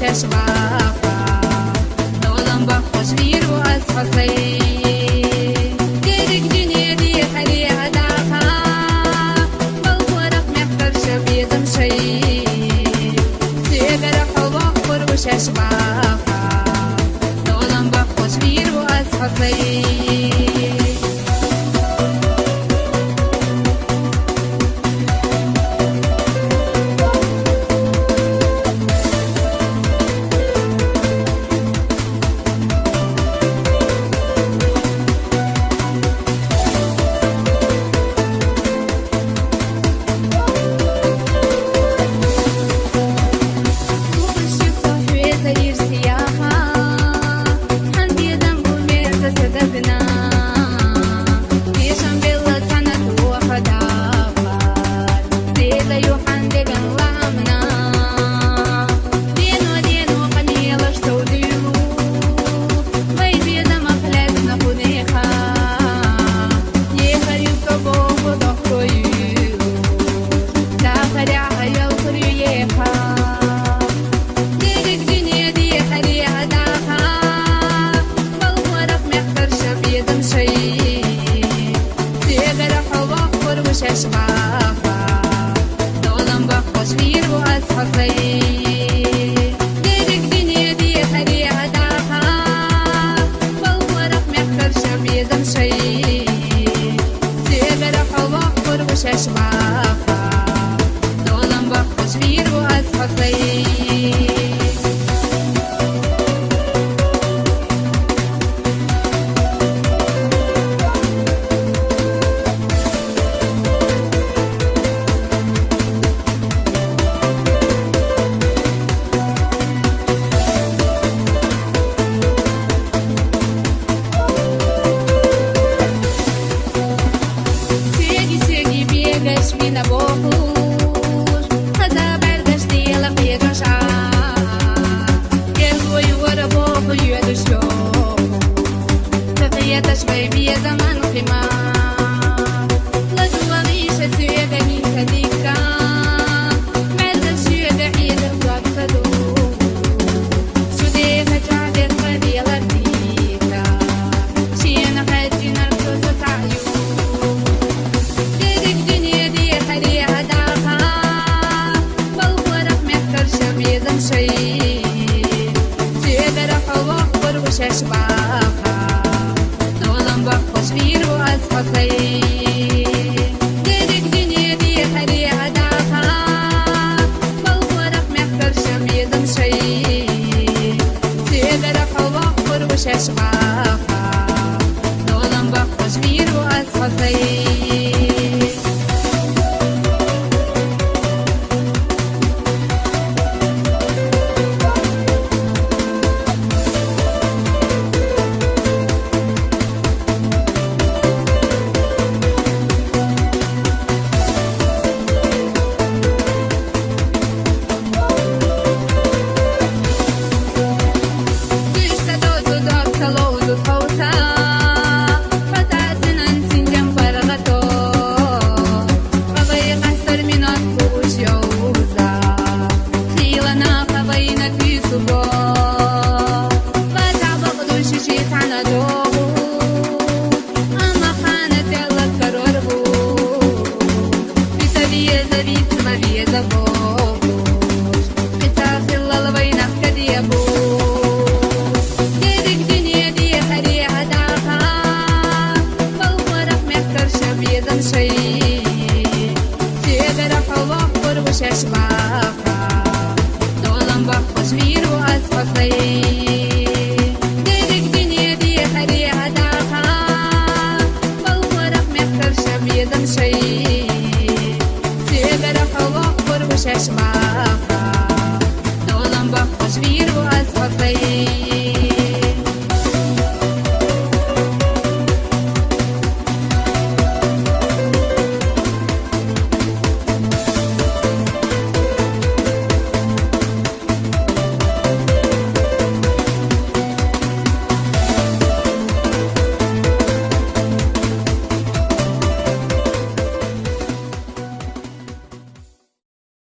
شواقة دولم بخوش ویر و از حصی دیرک دنیا دی حری علاقة بالورق محتر شبيزم شي سيقر حواق وروش شواقة دولم بخوش ویر و از حصی شواقة دولم بخوش ویر و از حصی دیرک دنیا دی حری علاقة بالورق محتر شبيزم شي سيقر حواق وروش شواقة دولم بخوش ویر و از حصی Mina bohus, haza berdeshti la piegasha. Gelgo yuara bohu yuadusho. Tafiyatash baby zaman khima. La juwanisha suyega min sadika. Melda suyega ida waqsadu. Sudeha jade qadila tika. Shiyana hajina al-kusa ta'yu. شي سيقر حواق وروش شواقة دولم بخوش ویر و از حصی دیرک دنیا دی حری علاقة بالورق محتر شبيزم شي سيقر حواق وروش شواقة دولم بخوش ویر و از حصی شواقة دولم بخوش ویر و از حصی دیرک دنیا دی حری علاقة بالورق محتر شبيزم شي سيقر حواق وروش شواقة دولم بخوش ویر و از حصی